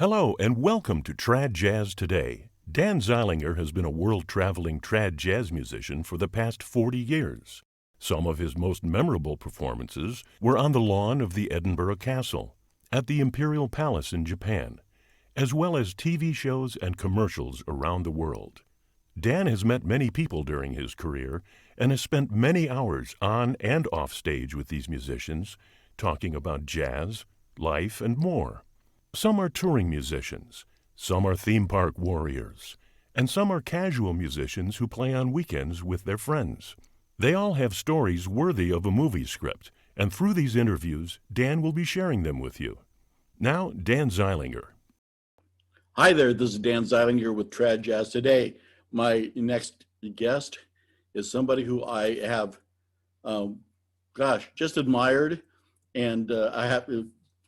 Hello and welcome to Trad Jazz Today. Dan Zeilinger has been a world-traveling trad jazz musician for the past 40 years. Some of his most memorable performances were on the lawn of the Edinburgh Castle, at the Imperial Palace in Japan, as well as TV shows and commercials around the world. Dan has met many people during his career and has spent many hours on and off stage with these musicians, talking about jazz, life, and more. Some are touring musicians, some are theme park warriors, and some are casual musicians who play on weekends with their friends. They all have stories worthy of a movie script, and through these interviews, Dan will be sharing them with you. Now, Dan Zeilinger. Hi there, this is Dan Zeilinger with Trad Jazz Today. My next guest is somebody who I have, just admired, and I have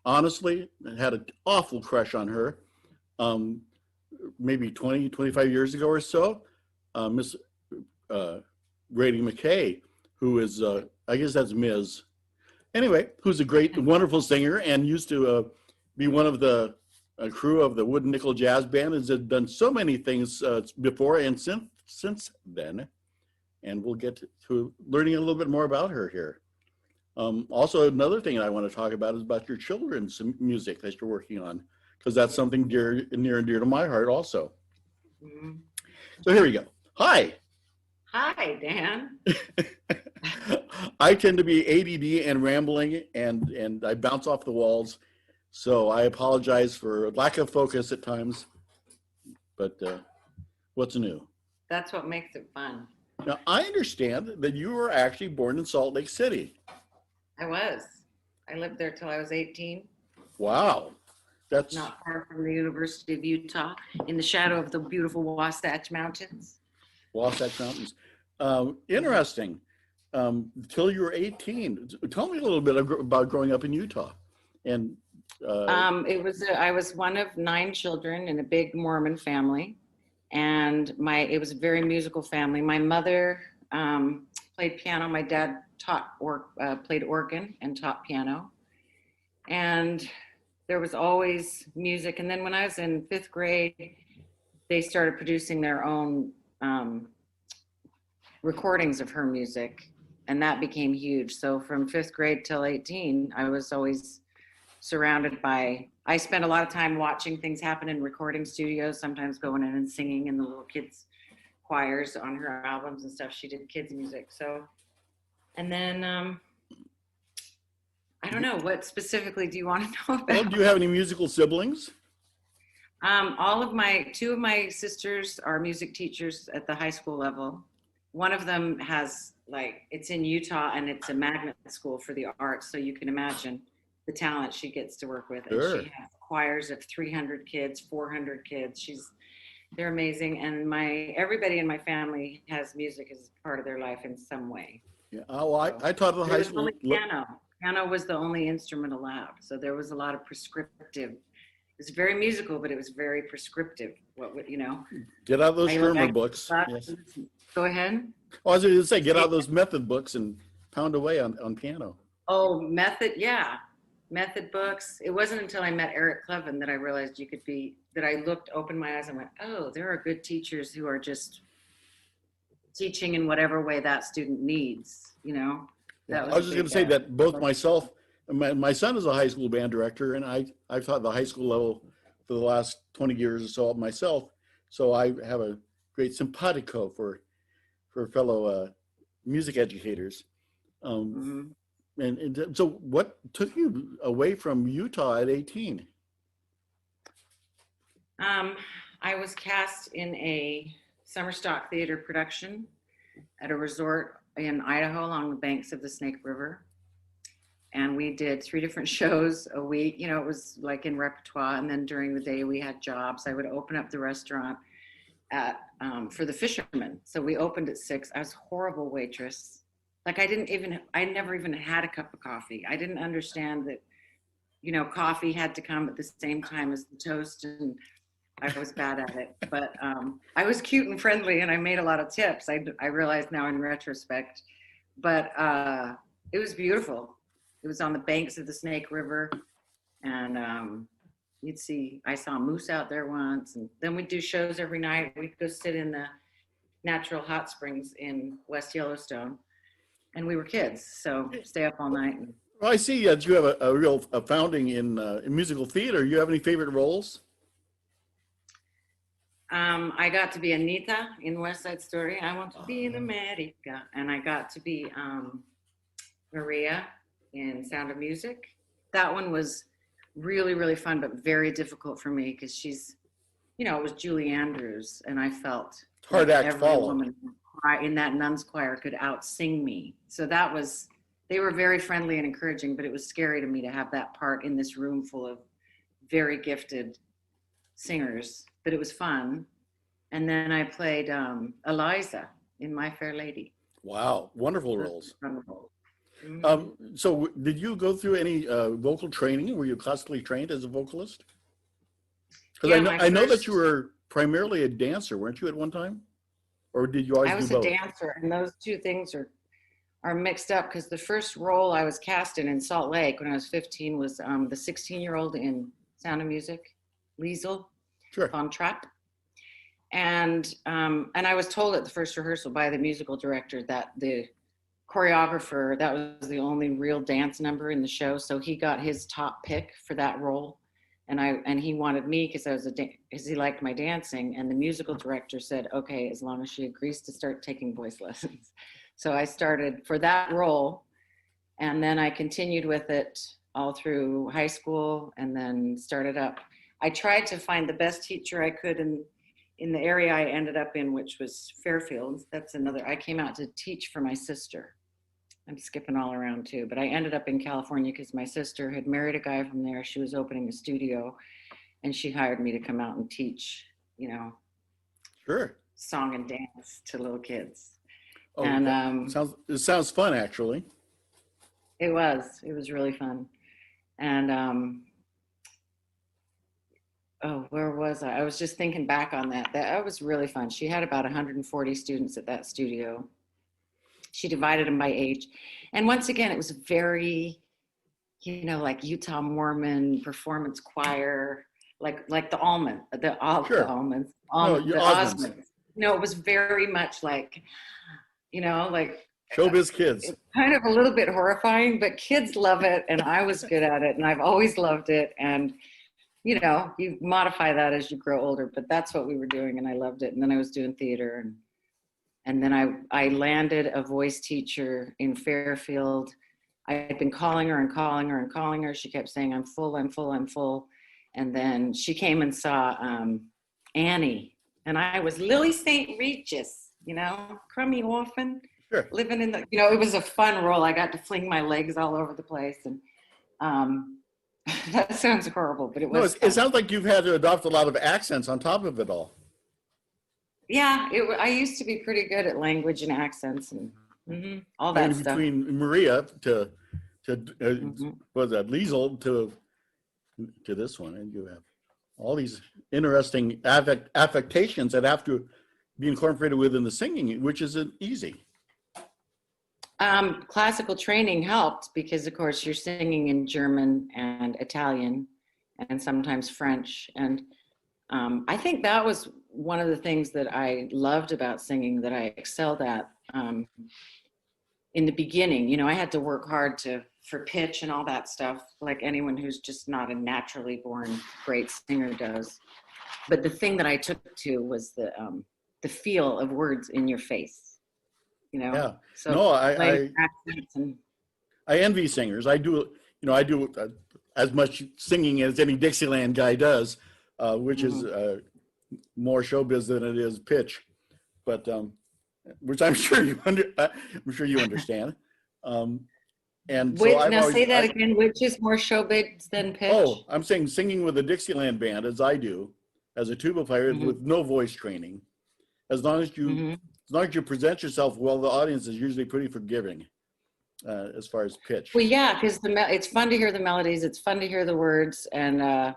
honestly had an awful crush on her. Maybe 20, 25 years ago or so, Miss Brady McKay, who is, I guess that's Ms. Anyway, who's a great, wonderful singer and used to be one of the crew of the Wooden Nickel Jazz Band, has done so many things before and since then. And we'll get to learning a little bit more about her here. Also, another thing I want to talk about is about your children's music that you're working on, because that's something near and dear to my heart also. Mm-hmm. So here we go. Hi. Hi, Dan. I tend to be ADD and rambling, and I bounce off the walls. So I apologize for lack of focus at times, but what's new? That's what makes it fun. Now, I understand that you were actually born in Salt Lake City. I was. I lived there till I was 18. Wow. That's not far from the University of Utah, in the shadow of the beautiful Wasatch Mountains. Wasatch Mountains. Interesting. Till you were 18. Tell me a little bit about growing up in Utah. And I was one of 9 children in a big Mormon family, and it was a very musical family. My mother played piano. My dad played organ and taught piano, and there was always music. And then when I was in 5th grade, they started producing their own recordings of her music, and that became huge. So from 5th grade till 18, I was always surrounded by, I spent a lot of time watching things happen in recording studios, sometimes going in and singing in the little kids choirs on her albums and stuff. She did kids music. So, and then I don't know, what specifically do you want to know about? Well, do you have any musical siblings? 2 of my sisters are music teachers at the high school level. One of them has, it's in Utah, and it's a magnet school for the arts. So you can imagine the talent she gets to work with. Sure. And she has choirs of 300 kids, 400 kids. They're amazing. And everybody in my family has music as part of their life in some way. Yeah. Oh, I taught at the high school. Only piano. Piano was the only instrument allowed. So there was a lot of prescriptive. It was very musical, but it was very prescriptive. Get out those grammar books. Yes. Go ahead. Oh, I was going to say, get out those method books and pound away on piano. Oh, method, yeah. Method books. It wasn't until I met Eric Clevin that I realized that I opened my eyes and went, oh, there are good teachers who are just teaching in whatever way that student needs, I was just going to say that both myself, my son is a high school band director, and I've taught the high school level for the last 20 years or so myself. So I have a great simpatico for fellow music educators. And so what took you away from Utah at 18? I was cast in a summer stock theater production at a resort in Idaho along the banks of the Snake River. And we did 3 different shows a week. It was like in repertoire. And then during the day we had jobs. I would open up the restaurant for the fishermen. So we opened at 6. I was a horrible waitress. I never even had a cup of coffee. I didn't understand that, coffee had to come at the same time as the toast, and I was bad at it. But I was cute and friendly, and I made a lot of tips. I realize now in retrospect, but it was beautiful. It was on the banks of the Snake River, and I saw a moose out there once, and then we'd do shows every night. We'd go sit in the natural hot springs in West Yellowstone, and we were kids, so stay up all night. And, Well, I see that you have a real founding in musical theater. You have any favorite roles? I got to be Anita in West Side Story. I want to be in America, and I got to be Maria in Sound of Music. That one was really, really fun, but very difficult for me because she's, it was Julie Andrews, and I felt Hard like act every follow. woman in that nuns choir could out-sing me. So they were very friendly and encouraging, but it was scary to me to have that part in this room full of very gifted singers, but it was fun. And then I played Eliza in My Fair Lady. Wow, wonderful roles. Mm-hmm. So did you go through any vocal training? Were you classically trained as a vocalist? Because Yeah, I know that you were primarily a dancer, weren't you, at one time? Or did you always do both? I was a dancer, and those two things are mixed up because the first role I was cast in Salt Lake when I was 15 was the 16-year-old in Sound of Music, Liesel von Trapp. And I was told at the first rehearsal by the musical director that the choreographer, that was the only real dance number in the show, so he got his top pick for that role. And he wanted me because he liked my dancing, and the musical director said, okay, as long as she agrees to start taking voice lessons. So I started for that role, and then I continued with it all through high school, and then started up. I tried to find the best teacher I could in the area I ended up in, which was Fairfield. I came out to teach for my sister. I'm skipping all around too, but I ended up in California because my sister had married a guy from there. She was opening a studio, and she hired me to come out and teach, song and dance to little kids. Oh, and it sounds fun, actually. It was really fun. And where was I? I was just thinking back on that. That was really fun. She had about 140 students at that studio. She divided them by age. And once again, it was very, like Utah Mormon performance choir, like the Almonds. The Osmonds. No, it was very much like, like showbiz kids. It's kind of a little bit horrifying, but kids love it, and I was good at it, and I've always loved it. And you modify that as you grow older, but that's what we were doing, and I loved it. And then I was doing theater, and then I landed a voice teacher in Fairfield. I had been calling her and calling her and calling her. She kept saying, I'm full, I'm full, I'm full. And then she came and saw Annie, and I was Lily St. Regis, crummy orphan, living in the, it was a fun role. I got to fling my legs all over the place, and that sounds horrible, but it was. No, it sounds like you've had to adopt a lot of accents on top of it all. Yeah, I used to be pretty good at language and accents and all that stuff. Between Maria to was that Liesel to this one, and you have all these interesting affectations that have to be incorporated within the singing, which isn't easy. Classical training helped because, of course, you're singing in German and Italian and sometimes French. And I think that was one of the things that I loved about singing, that I excelled at in the beginning. I had to work hard for pitch and all that stuff, like anyone who's just not a naturally born great singer does. But the thing that I took to was the feel of words in your face. Yeah. So no, I envy singers. I do as much singing as any Dixieland guy does, which is more showbiz than it is pitch, but which I'm sure you understand. And wait, so now say that again. Which is more showbiz than pitch? Oh, I'm saying singing with a Dixieland band, as I do, as a tuba player with no voice training. As long as you present yourself well, the audience is usually pretty forgiving as far as pitch. Well, yeah, because it's fun to hear the melodies. It's fun to hear the words, and I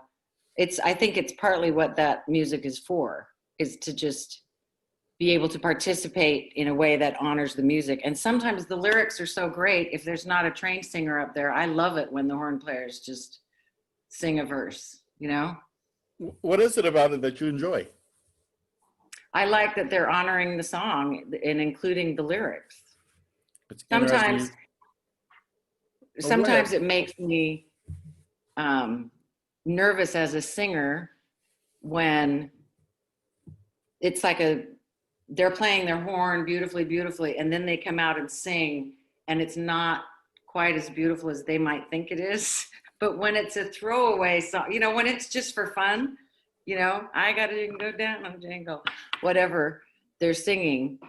think it's partly what that music is for, is to just be able to participate in a way that honors the music. And sometimes the lyrics are so great, if there's not a trained singer up there, I love it when the horn players just sing a verse. you know? What is it about it that you enjoy? I like that they're honoring the song and including the lyrics. It's Sometimes, interesting. Oh, go ahead. sometimes it makes me nervous as a singer when it's like they're playing their horn beautifully, beautifully, and then they come out and sing, and it's not quite as beautiful as they might think it is. But when it's a throwaway song, you know, when it's just for fun, you know, I gotta go down on Django, whatever they're singing,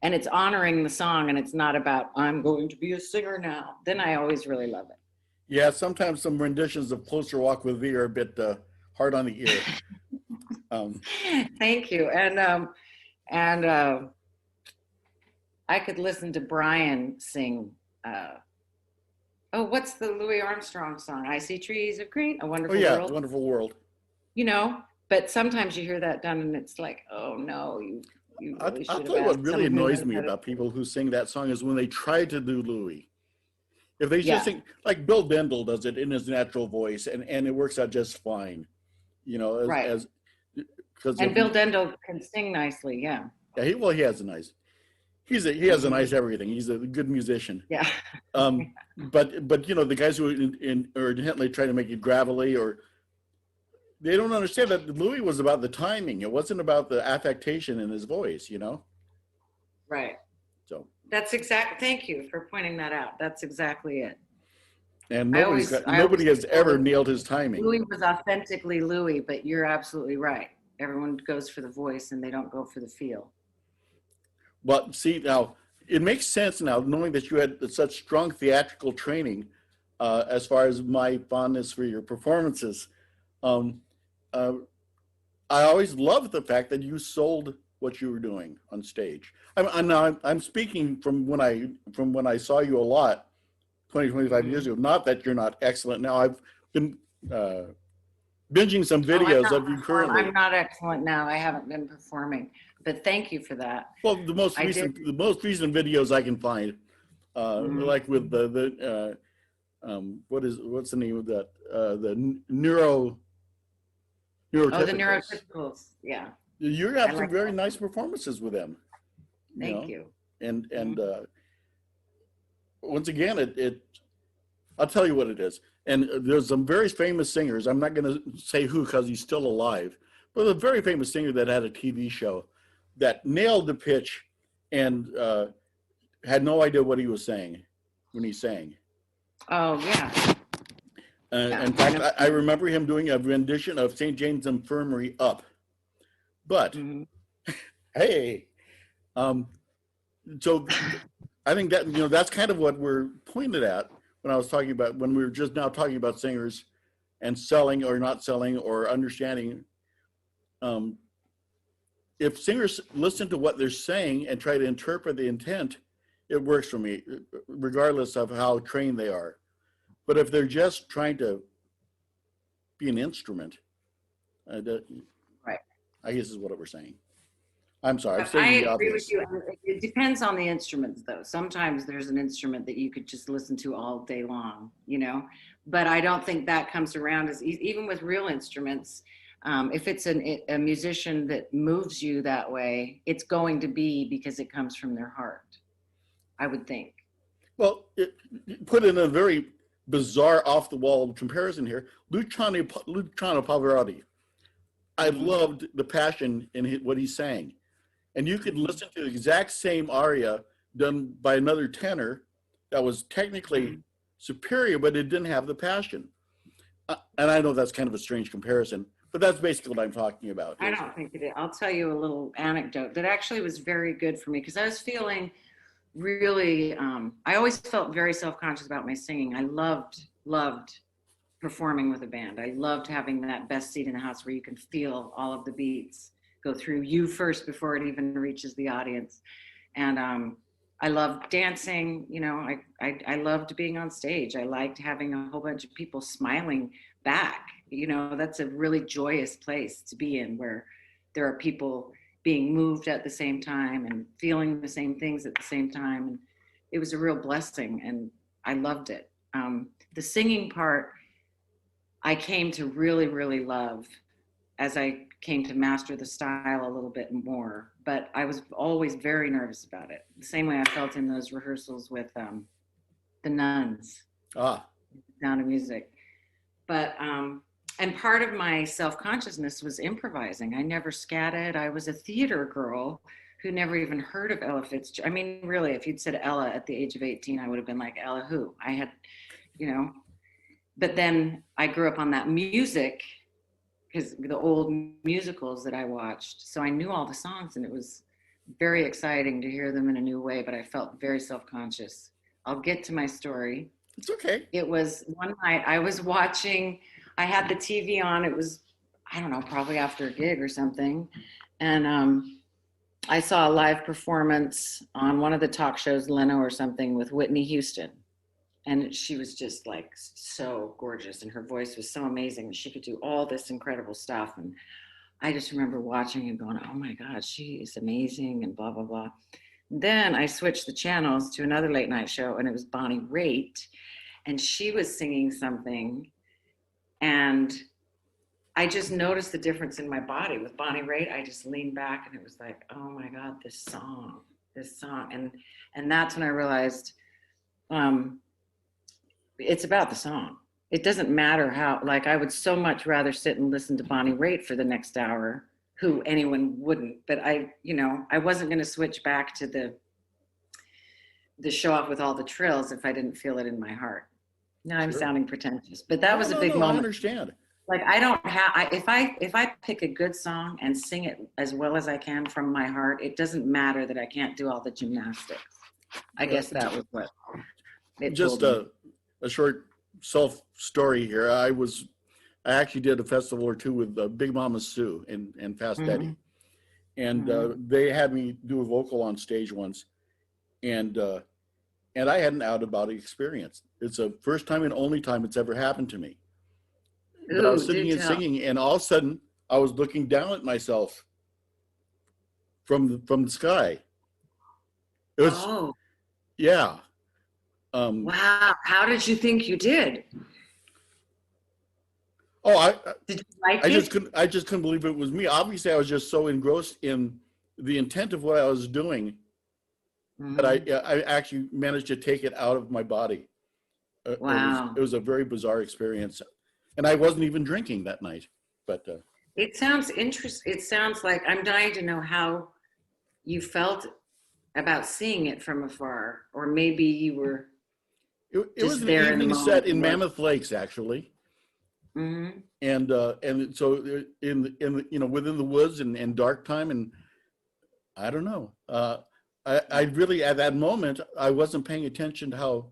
and it's honoring the song, and it's not about I'm going to be a singer now. Then I always really love it. Yeah, sometimes some renditions of Closer Walk with Thee are a bit hard on the ear. Thank you, and I could listen to Brian sing. Oh, what's the Louis Armstrong song? I see trees of green, a Oh wonderful yeah, world. Wonderful World. You know, but sometimes you hear that done, and it's like, oh no, you really I'll should tell have you what asked really someone who annoys knows me how to. about people who sing that song is when they try to do Louis. If they just Yeah, sing, like Bill Dendle does it in his natural voice, and it works out just fine, you know, right. as because And Bill Dendle can sing nicely. Yeah. yeah, he has a nice, he has a nice everything. He's a good musician. Yeah. But you know, the guys who are intently trying to make it gravelly, or they don't understand that Louis was about the timing. It wasn't about the affectation in his voice, you know. Right. So, That's exact. Thank you for pointing that out. That's exactly it. and I always nobody has feel ever that nailed his timing. Louis was authentically Louis, but you're absolutely right. Everyone goes for the voice and they don't go for the feel. But see, now it makes sense now, knowing that you had such strong theatrical training, as far as my fondness for your performances. Um, uh, I always loved the fact that you sold what you were doing on stage. I'm speaking from when I saw you a lot 25 years ago. Not that you're not excellent now. I've been binging some Oh, videos of you currently. I'm not excellent now. I haven't been performing, but thank you for that. Well, I did. the most recent videos I can find, like with what's the name of that? The Oh, the neurotypicals. neurotypicals. Yeah. You I have some like very that. nice performances with them. Thank you. And once again, I'll tell you what it is. And there's some very famous singers. I'm not going to say who because he's still alive, but a very famous singer that had a TV show that nailed the pitch and had no idea what he was saying when he sang. Oh, yeah. Yeah, In fact, I remember him doing a rendition of St. James Infirmary Up. But hey, so I think that, you know, that's kind of what we're pointed at when we were just now talking about singers and selling or not selling or understanding. If singers listen to what they're saying and try to interpret the intent, it works for me, regardless of how trained they are. But if they're just trying to be an instrument, right. I guess is what we're saying. I'm sorry, I'm I saying the agree obvious. with you. It depends on the instruments, though. Sometimes there's an instrument that you could just listen to all day long, you know. But I don't think that comes around as even with real instruments. If it's a musician that moves you that way, it's going to be because it comes from their heart, I would think. Well, put in a very bizarre, off-the-wall comparison here. Luciano Pavarotti. I loved the passion in what he sang. And you could listen to the exact same aria done by another tenor that was technically superior, but it didn't have the passion. And I know that's kind of a strange comparison, but that's basically what I'm talking about. I don't think it is. I'll tell you a little anecdote that actually was very good for me because I was feeling really, I always felt very self-conscious about my singing. I loved performing with a band. I loved having that best seat in the house where you can feel all of the beats go through you first before it even reaches the audience. And I loved dancing, you know, I loved being on stage. I liked having a whole bunch of people smiling back. You know, that's a really joyous place to be in where there are people being moved at the same time and feeling the same things at the same time. And it was a real blessing and I loved it. The singing part, I came to really, really love as I came to master the style a little bit more. But I was always very nervous about it. The same way I felt in those rehearsals with the nuns, Ah, Sound of Music. But and part of my self-consciousness was improvising. I never scatted. I was a theater girl who never even heard of Ella Fitzgerald. I mean, really, if you'd said Ella at the age of 18, I would have been like, Ella who? I had, you know, but then I grew up on that music because the old musicals that I watched. So I knew all the songs, and it was very exciting to hear them in a new way, but I felt very self-conscious. I'll get to my story. it's okay. It was one night I was watching, I had the TV on. It was, I don't know, probably after a gig or something. And I saw a live performance on one of the talk shows, Leno or something, with Whitney Houston. And she was just like so gorgeous, and her voice was so amazing. She could do all this incredible stuff. And I just remember watching and going, oh my God, she is amazing, and blah, blah, blah. Then I switched the channels to another late night show, and it was Bonnie Raitt, and she was singing something. And I just noticed the difference in my body with Bonnie Raitt. I just leaned back, and it was like, oh my God, this song. And that's when I realized, it's about the song. It doesn't matter how, like, I would so much rather sit and listen to Bonnie Raitt for the next hour, who anyone wouldn't, but I wasn't going to switch back to the show off with all the trills if I didn't feel it in my heart. Now I'm sounding pretentious, but that was a big moment. I understand. Like, I don't have, if I pick a good song and sing it as well as I can from my heart, it doesn't matter that I can't do all the gymnastics. I guess that was what it Just told me. a short self story here. I actually did a festival or two with Big Mama Sue and Fast Eddie, and they had me do a vocal on stage once, and I had an out of body experience. It's the first time and only time it's ever happened to me. But I was sitting and singing, and all of a sudden I was looking down at myself from the sky. It was yeah. Wow. How did you think you did? Oh, Did you like it? I just couldn't believe it was me. Obviously, I was just so engrossed in the intent of what I was doing that I actually managed to take it out of my body. Wow. It was a very bizarre experience, and I wasn't even drinking that night. But it sounds interesting. It sounds like, I'm dying to know how you felt about seeing it from afar, or maybe you were. It was an evening set in Mammoth Lakes, actually. Mm-hmm. And so in the, within the woods and dark time, and I don't know. I really, at that moment, I wasn't paying attention to how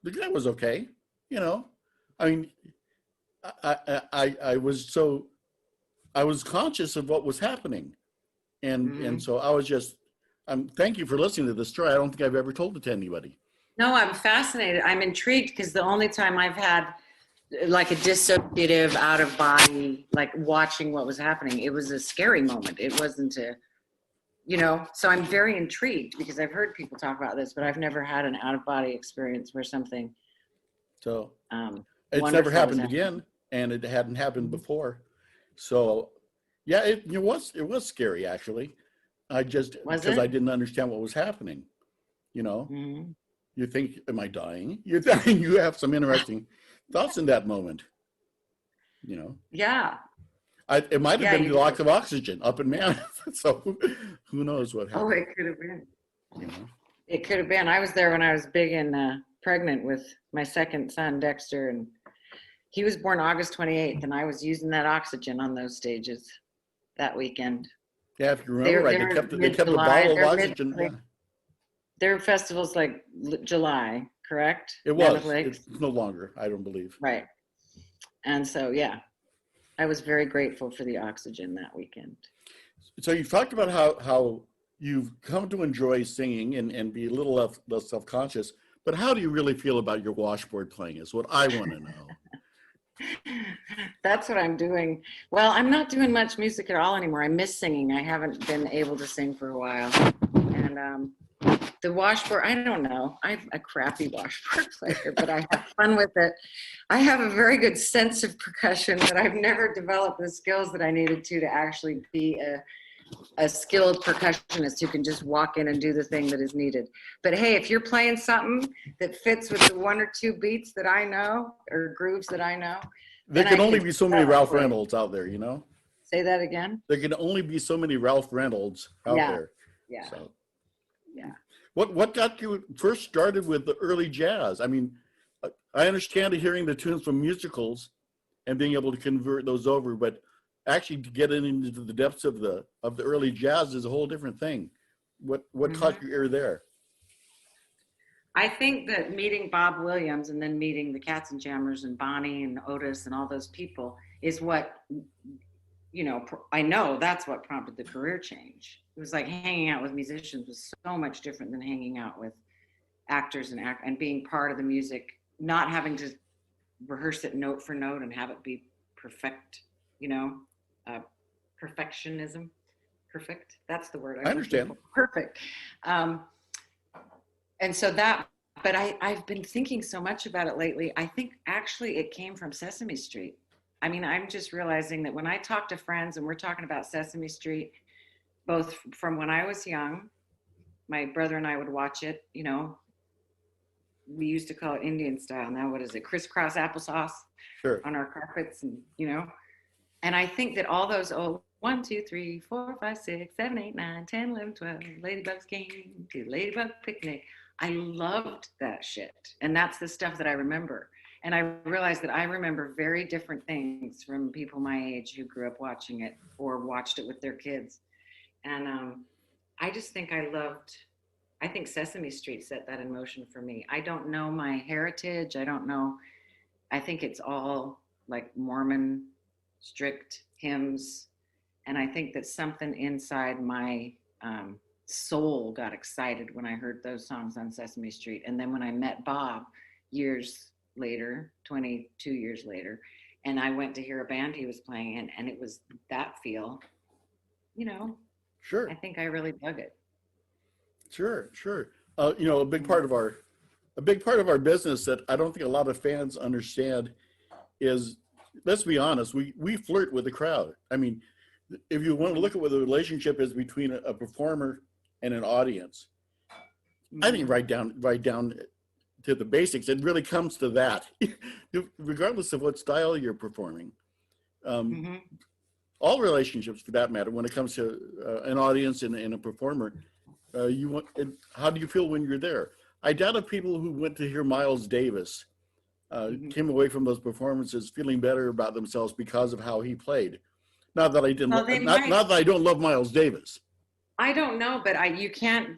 the guy was okay. I mean, I was conscious of what was happening, and so I was just. Thank you for listening to this story. I don't think I've ever told it to anybody. No, I'm fascinated. I'm intrigued because the only time I've had like a dissociative out of body, like watching what was happening, it was a scary moment. It wasn't so I'm very intrigued because I've heard people talk about this, but I've never had an out of body experience where something. So it's never happened again, and it hadn't happened before. So yeah, it was scary actually. Because I didn't understand what was happening. You think, am I dying? You have some interesting thoughts in that moment. Yeah. It might have been the lack of oxygen up in Mammoth. So who knows what happened? Oh, it could have been. It could have been. I was there when I was big and pregnant with my second son, Dexter, and he was born August 28th, and I was using that oxygen on those stages that weekend. Yeah, if you remember right, they kept the bottle of oxygen. Their festival's like July, correct? It was. It's no longer, I don't believe. Right. And so, yeah, I was very grateful for the oxygen that weekend. So you talked about how you've come to enjoy singing and be a little less self-conscious, but how do you really feel about your washboard playing is what I want to know. That's what I'm doing. Well, I'm not doing much music at all anymore. I miss singing. I haven't been able to sing for a while. And The washboard, I don't know. I'm a crappy washboard player, but I have fun with it. I have a very good sense of percussion, but I've never developed the skills that I needed to actually be a skilled percussionist who can just walk in and do the thing that is needed. But hey, if you're playing something that fits with the one or two beats that I know or grooves that I know, There then can I only can be so many Ralph celebrate. Reynolds out there, you know? Say that again? There can only be so many Ralph Reynolds out Yeah. there. Yeah. So Yeah. what got you first started with the early jazz? I mean, I understand hearing the tunes from musicals and being able to convert those over, but actually to get into the depths of the early jazz is a whole different thing. What caught your ear there? I think that meeting Bob Williams and then meeting the Katzenjammers and Bonnie and Otis and all those people is what, you know, I know that's what prompted the career change. It was like hanging out with musicians was so much different than hanging out with actors and being part of the music, not having to rehearse it note for note and have it be perfect, you know, perfectionism. Perfect. That's the word. I understand. Perfect. And so that, but I've been thinking so much about it lately. I think actually it came from Sesame Street. I mean, I'm just realizing that when I talk to friends and we're talking about Sesame Street, both from when I was young, my brother and I would watch it, you know, we used to call it Indian style. Now, what is it? Crisscross applesauce Sure. on our carpets and, you know, and I think that all those, 1, 2, 3, 4, 5, 6, 7, 8, 9, 10, 11, 12, ladybugs came to ladybug picnic. I loved that shit. And that's the stuff that I remember. And I realized that I remember very different things from people my age who grew up watching it or watched it with their kids. And I just think I think Sesame Street set that in motion for me. I don't know my heritage. I don't know. I think it's all like Mormon strict hymns. And I think that something inside my soul got excited when I heard those songs on Sesame Street. And then when I met Bob years later, 22 years later, and I went to hear a band he was playing in, and it was that feel, you know, Sure. I think I really dug it. Sure. You know, a big part of our business that I don't think a lot of fans understand is, let's be honest, we flirt with the crowd. I mean, if you want to look at what the relationship is between a performer and an audience, I think right down to the basics, it really comes to that, regardless of what style you're performing. All relationships, for that matter, when it comes to an audience and a performer, how do you feel when you're there? I doubt if people who went to hear Miles Davis came away from those performances feeling better about themselves because of how he played. Not that I didn't, not that I don't love Miles Davis. I don't know, but you can't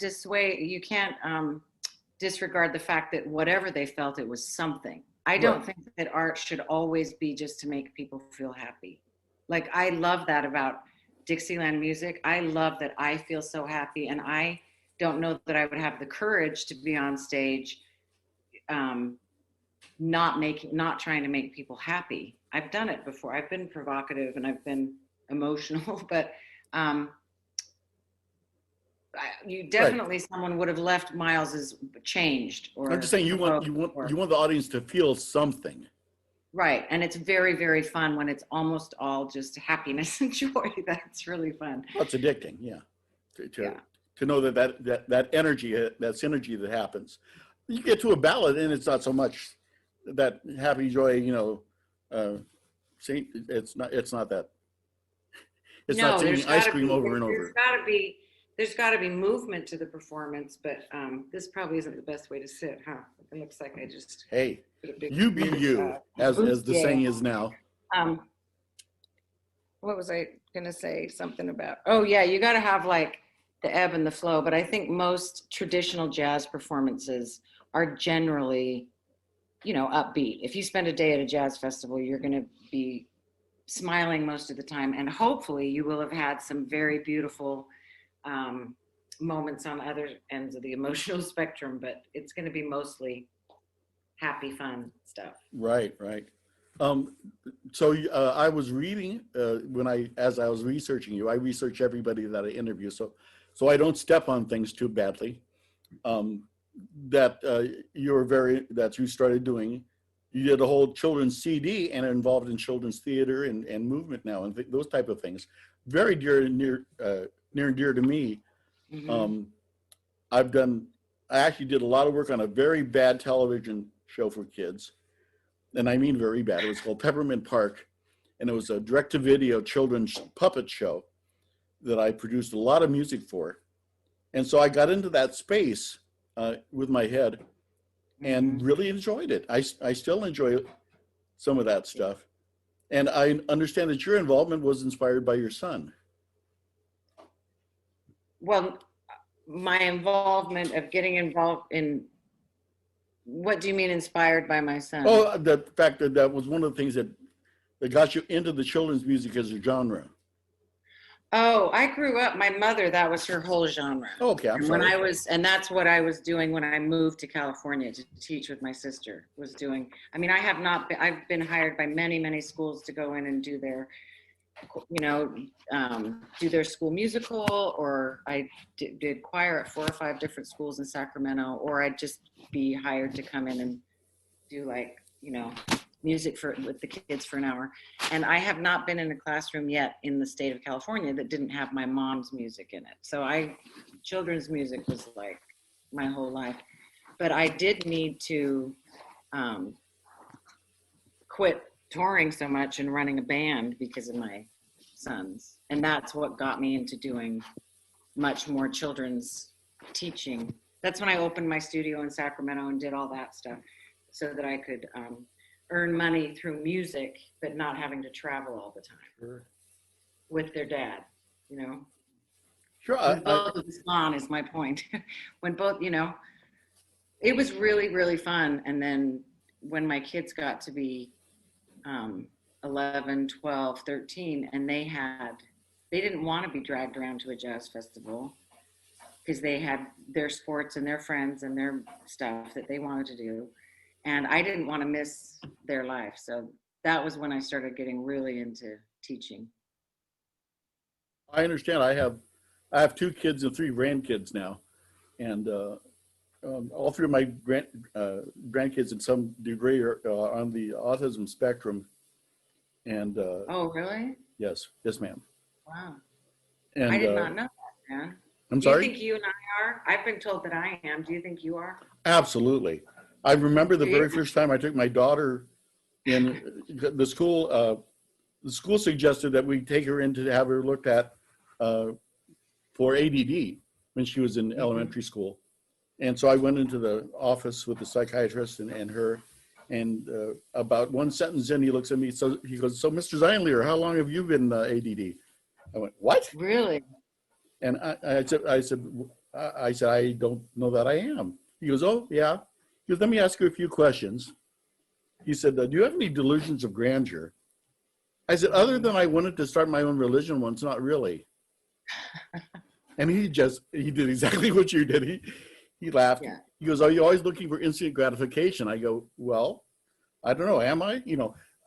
disregard the fact that whatever they felt, it was something. I don't think that art should always be just to make people feel happy. Like, I love that about Dixieland music. I love that I feel so happy, and I don't know that I would have the courage to be on stage not trying to make people happy. I've done it before. I've been provocative and I've been emotional, but you definitely someone would have left Miles as changed. Or I'm just saying you want the audience to feel something. Right, and it's very, very fun when it's almost all just happiness and joy. That's really fun. Well, it's addicting, yeah. To know that energy, that synergy that happens. You get to a ballad and it's not so much that happy joy, you know. It's not that. It's not singing ice cream over and over. There's got to be movement to the performance, but this probably isn't the best way to sit, huh? It looks like I just you be you, as the saying is now. What was I gonna say? Something about? Oh yeah, you got to have like the ebb and the flow. But I think most traditional jazz performances are generally, you know, upbeat. If you spend a day at a jazz festival, you're gonna be smiling most of the time, and hopefully you will have had some very beautiful moments on other ends of the emotional spectrum, but it's going to be mostly happy, fun stuff. Right. So I was reading as I was researching you. I research everybody that I interview, so I don't step on things too badly. that you started doing. You did a whole children's CD and are involved in children's theater and movement now and those type of things. Very near and dear to me. Mm-hmm. I actually did a lot of work on a very bad television show for kids. And I mean very bad. It was called Peppermint Park. And it was a direct-to-video children's puppet show that I produced a lot of music for. And so I got into that space with my head and really enjoyed it. I still enjoy some of that stuff. And I understand that your involvement was inspired by your son. Well, my involvement of getting involved in, what do you mean inspired by my son? Oh, the fact that was one of the things that got you into the children's music as a genre. Oh, I grew up, my mother, that was her whole genre. Oh, okay, I'm sorry. And that's what I was doing when I moved to California to teach with my sister, was doing, I mean, I've been hired by many, many schools to go in and do their, do their school musical, or I did choir at 4 or 5 different schools in Sacramento, or I'd just be hired to come in and do music with the kids for an hour. And I have not been in a classroom yet in the state of California that didn't have my mom's music in it. So children's music was like my whole life. But I did need to quit touring so much and running a band because of my sons. And that's what got me into doing much more children's teaching. That's when I opened my studio in Sacramento and did all that stuff so that I could earn money through music, but not having to travel all the time with their dad, Sure. Both of us gone is my point. When both, it was really, really fun. And then when my kids got to be 11, 12, 13, and they didn't want to be dragged around to a jazz festival because they had their sports and their friends and their stuff that they wanted to do. And I didn't want to miss their life. So that was when I started getting really into teaching. I understand. I have 2 kids and 3 grandkids now. And all 3 of my grandkids in some degree are on the autism spectrum. And oh, really? Yes, ma'am. Wow. And I did not know that, man. I'm sorry? Do you think you and I are? I've been told that I am. Do you think you are? Absolutely. I remember the very first time I took my daughter in the school. The school suggested that we take her in to have her looked at for ADD when she was in elementary school. And so I went into the office with the psychiatrist and her, and about one sentence in, he looks at me. So he goes, "So, Mr. Zeilinger, how long have you been ADD?" I went, "What?" Really? And I said, "I don't know that I am." He goes, "Oh, yeah." He goes, "Let me ask you a few questions." He said, "Do you have any delusions of grandeur?" I said, "Other than I wanted to start my own religion once, not really." And he did exactly what you did. He laughed. Yeah. He goes, "Are you always looking for instant gratification?" I go, "Well, I don't know. Am I?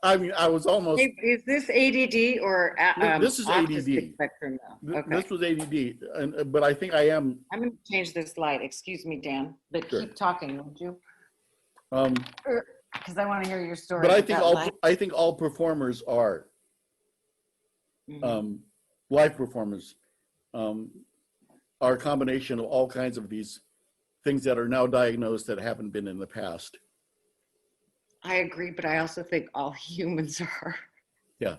I mean, I was almost." Hey, is this ADD or this is ADD? Spectrum now? Okay. This was ADD, but I think I am. I'm going to change this light. Excuse me, Dan, but sure. Keep talking, won't you? Because I want to hear your story. But I think all performers are live performers are a combination of all kinds of these things that are now diagnosed that haven't been in the past. I agree, but I also think all humans are. Yeah.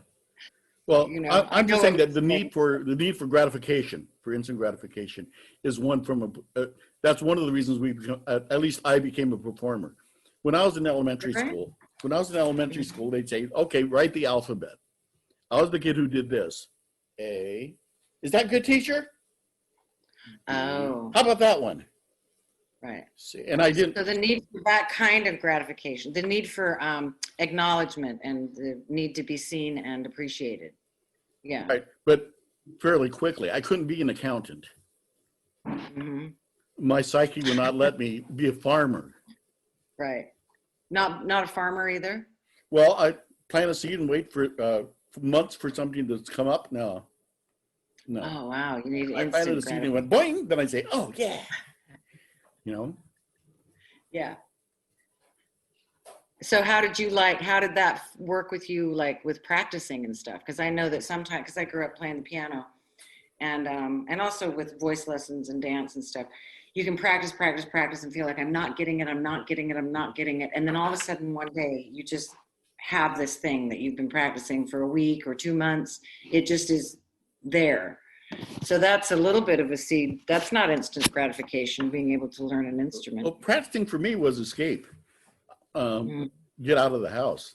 Well, I'm just saying that the need for gratification, for instant gratification, is one from that's one of the reasons at least I became a performer. When I was in elementary school, they'd say, "Okay, write the alphabet." I was the kid who did this. A. Is that good, teacher? Oh. How about that one? Right. And I didn't. So the need for that kind of gratification, the need for acknowledgement, and the need to be seen and appreciated. Yeah. Right, but fairly quickly, I couldn't be an accountant. Mm-hmm. My psyche would not let me be a farmer. Right. Not a farmer either. Well, I plant a seed and wait for months for something to come up. No. Oh wow! You need. I planted a seed and went boing. Then I say, "Oh yeah." you know. Yeah. So how did that work with you, like with practicing and stuff? Because I know that sometimes, because I grew up playing the piano and also with voice lessons and dance and stuff, you can practice and feel like I'm not getting it. And then all of a sudden one day you just have this thing that you've been practicing for a week or 2 months. It just is there. So that's a little bit of a seed. That's not instant gratification, being able to learn an instrument. Well, practicing for me was escape. Get out of the house.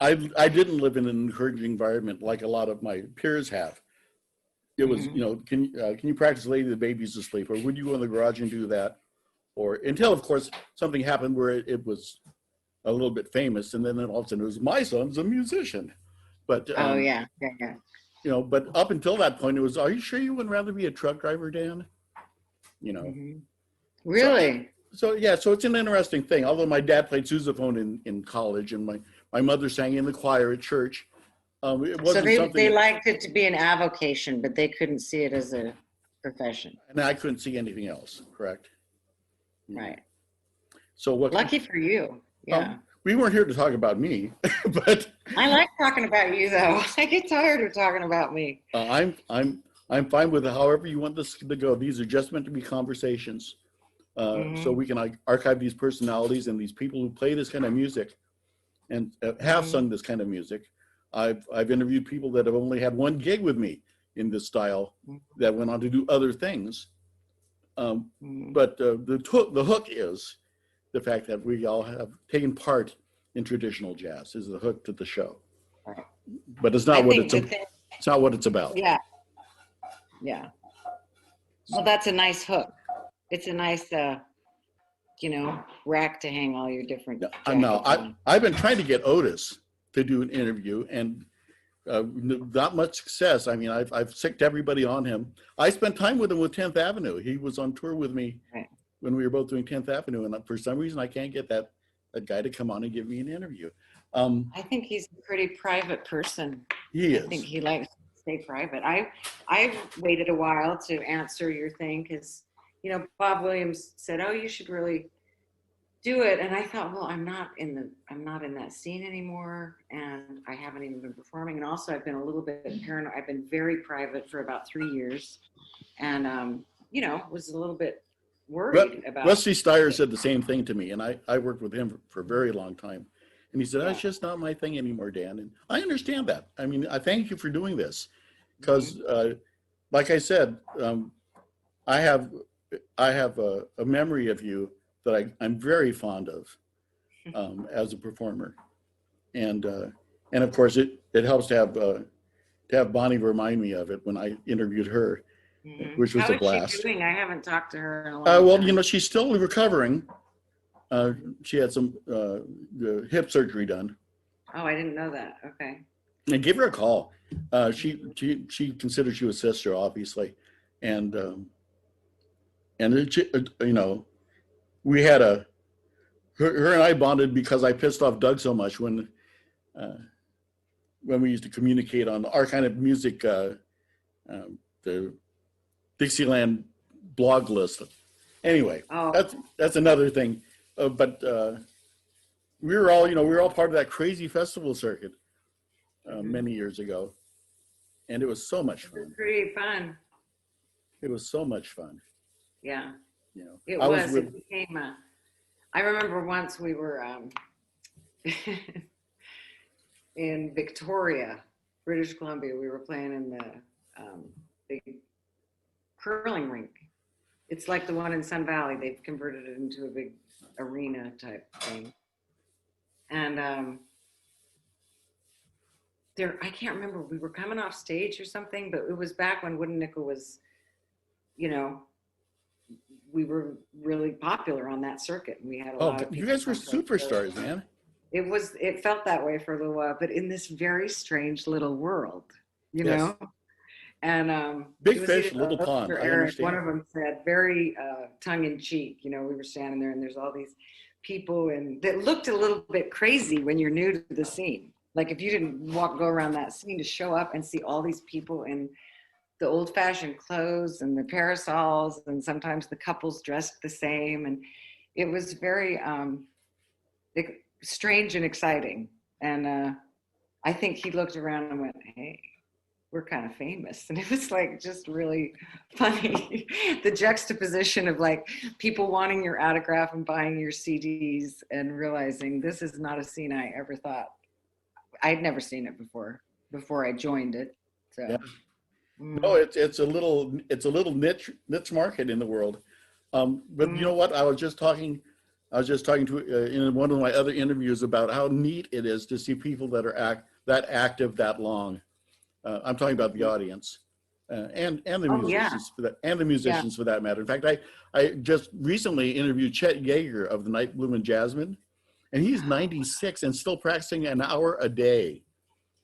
I didn't live in an encouraging environment like a lot of my peers have. It was, can you practice Lady the Baby's Asleep, or would you go in the garage and do that? Or until, of course, something happened where it was a little bit famous, and then all of a sudden it was, my son's a musician. But yeah. But up until that point, it was, are you sure you wouldn't rather be a truck driver, Dan? Really? So it's an interesting thing. Although my dad played sousaphone in college, and my mother sang in the choir at church. It wasn't so something. They liked it to be an avocation, but they couldn't see it as a profession. And I couldn't see anything else. Correct. Right. So what? Lucky for you. Yeah. We weren't here to talk about me, but I like talking about you, though. I get tired of talking about me. I'm fine with however you want this to go. These are just meant to be conversations. So we can archive these personalities and these people who play this kind of music and have sung this kind of music. I've interviewed people that have only had one gig with me in this style that went on to do other things. But the hook is the fact that we all have taken part in traditional jazz is the hook to the show. Right. But it's not it's not what it's about. Yeah. Yeah. Well, that's a nice hook. It's a nice, rack to hang all your different. No, I've been trying to get Otis to do an interview, and not much success. I mean, I've sicked everybody on him. I spent time with him with 10th Avenue. He was on tour with me when we were both doing 10th Avenue, and for some reason I can't get that guy to come on and give me an interview. I think he's a pretty private person. He is. I think he likes to stay private. I waited a while to answer your thing because, Bob Williams said, "Oh, you should really do it." And I thought, well, I'm not in that scene anymore, and I haven't even been performing. And also, I've been a little bit paranoid. I've been very private for about 3 years, and was a little bit worried about. Rusty Steyer said the same thing to me, and I worked with him for a very long time, and he said, "That's just not my thing anymore, Dan." And I understand that. I mean, I thank you for doing this, because, like I said, I have a memory of you that I'm very fond of as a performer, and of course it helps to have Bonnie remind me of it when I interviewed her, which was a blast. How is she doing? I haven't talked to her in a long time. Well, she's still recovering. She had some hip surgery done. Oh, I didn't know that. Okay. And give her a call. She considers you a sister, obviously, and we had her and I bonded because I pissed off Doug so much when we used to communicate on our kind of music, the Dixieland blog list. Anyway, that's another thing. But we were all part of that crazy festival circuit many years ago, and it was so much fun. It was pretty fun. It was so much fun. Yeah. It became I remember once we were in Victoria, British Columbia. We were playing in the big curling rink. It's like the one in Sun Valley. They've converted it into a big arena type thing. And I can't remember, we were coming off stage or something, but it was back when Wooden Nickel was, we were really popular on that circuit. We had a lot of people. You guys were superstars, man. It felt that way for a little while, but in this very strange little world, you know? And big fish, little pond. Eric, one of them said, very tongue in cheek, we were standing there and there's all these people that looked a little bit crazy when you're new to the scene. Like if you didn't go around that scene, to show up and see all these people in the old-fashioned clothes and the parasols, and sometimes the couples dressed the same, and it was very strange and exciting. And I think he looked around and went, "Hey, we're kind of famous." And it was like just really funny, the juxtaposition of like people wanting your autograph and buying your CDs and realizing this is not a scene I ever thought. I'd never seen it before I joined it. So Yeah. No, it's a little niche market in the world. But you know what? I was just talking to in one of my other interviews about how neat it is to see people that are that active that long. I'm talking about the audience and the musicians for that matter. In fact, I just recently interviewed Chet Yeager of the Night Bloomin' Jasmine, and he's 96 and still practicing an hour a day.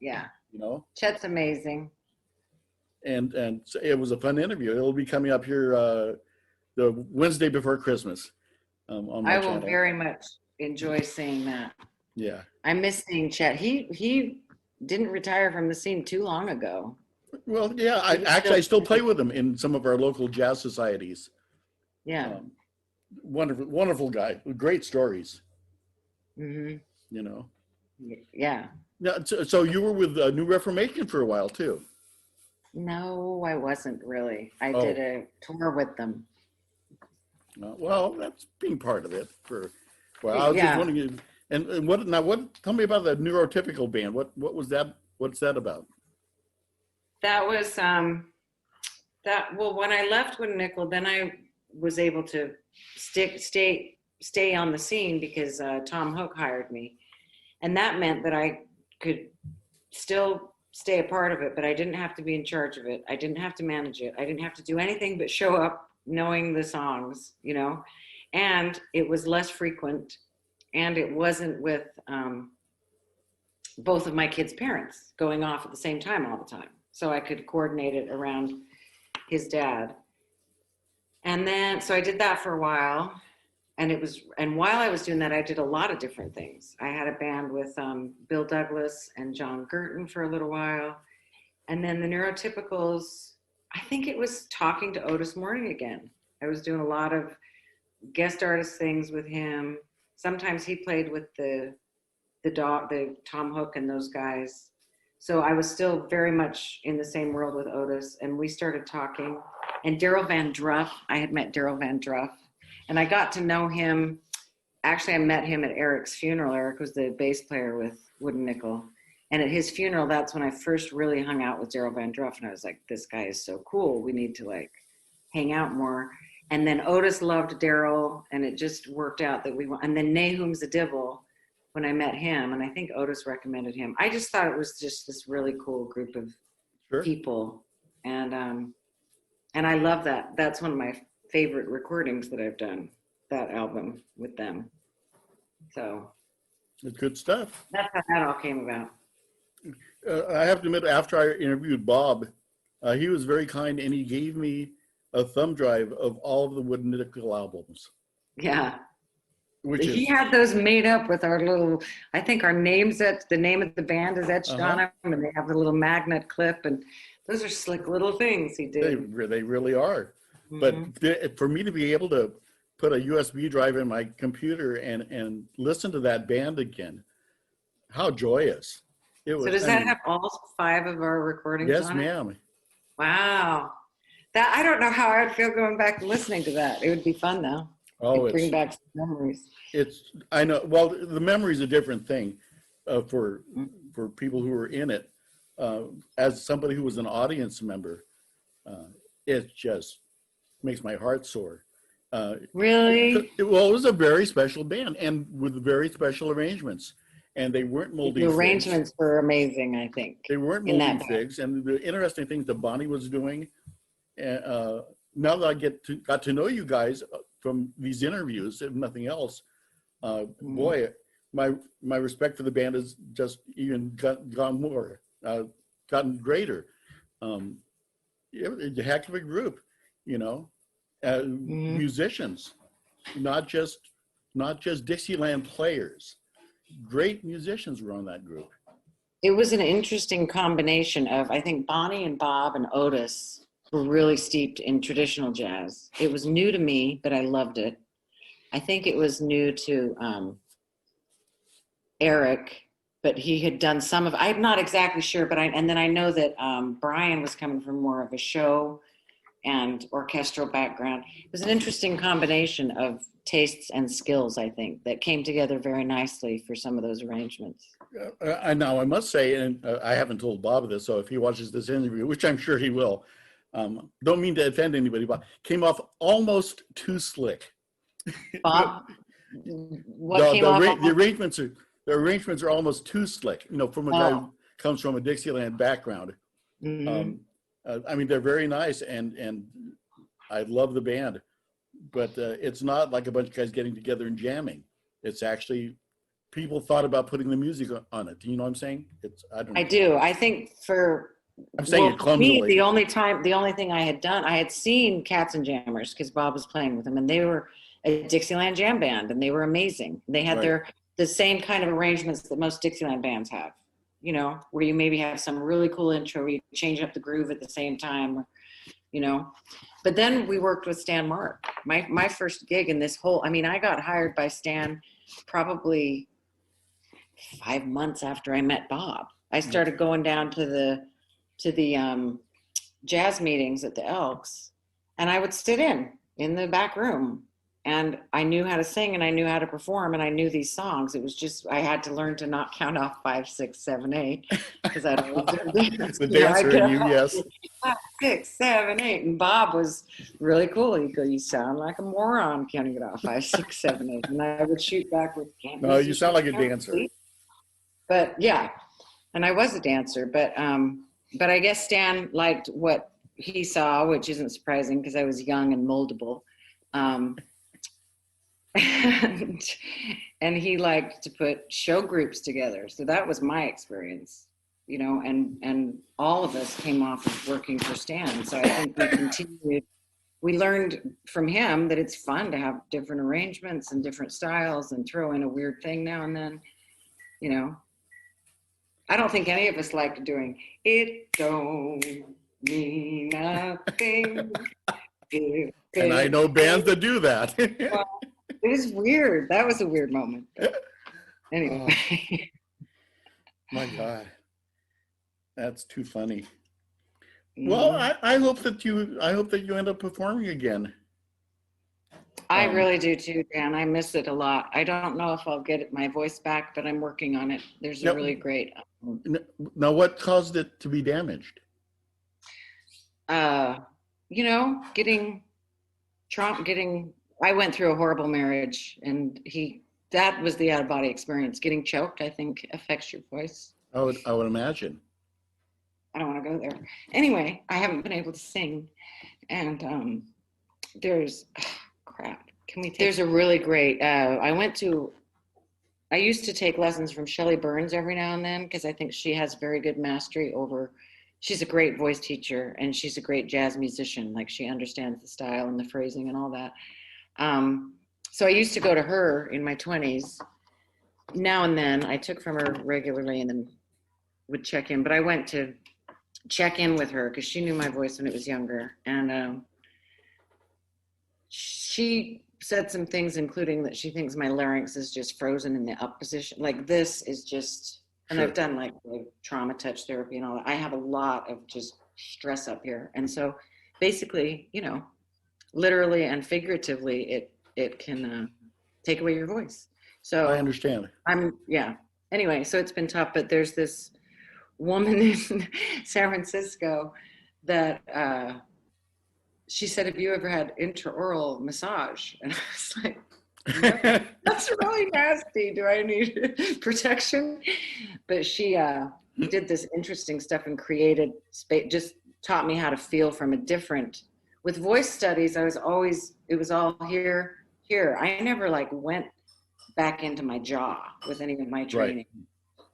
Yeah, you know, Chet's amazing. And so it was a fun interview. It'll be coming up here the Wednesday before Christmas on my channel. I will very much enjoy seeing that. Yeah, I miss seeing Chet. He didn't retire from the scene too long ago. well, yeah, I still play with him in some of our local jazz societies. Yeah. Wonderful guy with great stories. Mm-hmm. You know. Yeah. Now, so you were with New Reformation for a while too. No, I wasn't really. I did a tour with them. Well, that's being part of it for. Well, I was just wondering. And what? Tell me about the Neurotypical band. What was that? What's that about? That was well, when I left Wooden Nickel, then I was able to stay on the scene because Tom Hook hired me, and that meant that I could still stay a part of it, but I didn't have to be in charge of it. I didn't have to manage it. I didn't have to do anything but show up knowing the songs, you know, and it was less frequent, and it wasn't with both of my kids' parents going off at the same time all the time. So I could coordinate it around his dad. And then, so I did that for a while. And while I was doing that, I did a lot of different things. I had a band with Bill Douglas and John Gerton for a little while. And then the Neurotypicals, I think it was talking to Otis Morning again. I was doing a lot of guest artist things with him. Sometimes he played with the Tom Hook and those guys. So I was still very much in the same world with Otis, and we started talking. And Daryl Van Druff, I had met Daryl Van Druff, and I got to know him. Actually, I met him at Eric's funeral. Eric was the bass player with Wooden Nickel. And at his funeral, that's when I first really hung out with Daryl Van Druff. And I was like, this guy is so cool. We need to like hang out more. And then Otis loved Daryl, and it just worked out that and then Nahum Zadibel, when I met him, and I think Otis recommended him. I just thought it was just this really cool group of people. And I love that. That's one of my favorite recordings that I've done, that album with them. So it's good stuff. That's how that all came about. I have to admit, after I interviewed Bob, he was very kind, and he gave me a thumb drive of all of the Wooden Nickel albums. Yeah. He had those made up with our little, I think our names, the name of the band is etched on them, and they have a little magnet clip, and those are slick little things he did. They really are. Mm-hmm. But for me to be able to put a USB drive in my computer and listen to that band again, how joyous. It was. So does that have all 5 of our recordings on it? Yes, ma'am. Wow. That, I don't know how I'd feel going back and listening to that. It would be fun though. Oh, bring back some memories. I know. Well, the memory is a different thing for people who were in it. As somebody who was an audience member, it just makes my heart soar. Really? It was a very special band, and with very special arrangements. And they weren't moldy The figs. arrangements were amazing, I think. They weren't moldy figs. And the interesting things that Bonnie was doing, now that I got to know you guys from these interviews, if nothing else, boy, my respect for the band has just even gotten greater. It was a heck of a group, you know, musicians, not just Dixieland players. Great musicians were on that group. It was an interesting combination of, I think, Bonnie and Bob and Otis were really steeped in traditional jazz. It was new to me, but I loved it. I think it was new to Eric, but he had done some of, I'm not exactly sure, but and then I know that Brian was coming from more of a show and orchestral background. It was an interesting combination of tastes and skills, I think, that came together very nicely for some of those arrangements. I must say, and I haven't told Bob this, so if he watches this interview, which I'm sure he will, don't mean to offend anybody, but came off almost too slick. Bob, the arrangements are almost too slick. You know, from a guy who comes from a Dixieland background. Mm-hmm. I mean, they're very nice, and I love the band, but it's not like a bunch of guys getting together and jamming. It's actually people thought about putting the music on it. Do you know what I'm saying? I don't know. I do. I think I'm saying it clumsily. Me, the only thing I had seen Cats and Jammers because Bob was playing with them, and they were a Dixieland jam band, and they were amazing. They had the same kind of arrangements that most Dixieland bands have, you know, where you maybe have some really cool intro, where you change up the groove at the same time, you know. But then we worked with Stan Mark. My first gig in this whole, I mean, I got hired by Stan probably 5 months after I met Bob. I started going down to the jazz meetings at the Elks, and I would sit in the back room, and I knew how to sing and I knew how to perform and I knew these songs. It was just, I had to learn to not count off 5, 6, 7, 8 because I don't dance. The dancer in you, yes. 5, 6, 7, 8. And Bob was really cool. He'd go, "You sound like a moron counting it off 5, 6, 7, 8." And I would shoot back with, "No, you sound like a dancer." But yeah, and I was a dancer, but I guess Stan liked what he saw, which isn't surprising because I was young and moldable. And he liked to put show groups together. So that was my experience, you know, and all of us came off of working for Stan. So I think we learned from him that it's fun to have different arrangements and different styles and throw in a weird thing now and then, you know. I don't think any of us liked doing "It Don't Mean Nothing." And I know bands that do that. It was weird. That was a weird moment. But anyway. My God. That's too funny. Well, I hope that you end up performing again. I really do too, Dan. I miss it a lot. I don't know if I'll get my voice back, but I'm working on it. There's a really great. Now, what caused it to be damaged? You know, I went through a horrible marriage, and that was the out-of-body experience. Getting choked, I think, affects your voice. I would imagine. I don't want to go there. Anyway, I haven't been able to sing, and there's crap. There's a really great. I used to take lessons from Shelley Burns every now and then because I think she has very good mastery over. She's a great voice teacher and she's a great jazz musician. Like she understands the style and the phrasing and all that. So I used to go to her in my 20s. Now and then I took from her regularly and then would check in. But I went to check in with her because she knew my voice when it was younger. And she said some things, including that she thinks my larynx is just frozen in the up position. Like this is just, and I've done like trauma touch therapy and all that. I have a lot of just stress up here. And so basically, you know, literally and figuratively, it can take away your voice. So I understand. Anyway, so it's been tough, but there's this woman in San Francisco that, she said, "Have you ever had intraoral massage?" And I was like, no, that's really nasty. Do I need protection? But she did this interesting stuff and created space, just taught me how to feel from a different, with voice studies, it was all here. I never like went back into my jaw with any of my training. Right.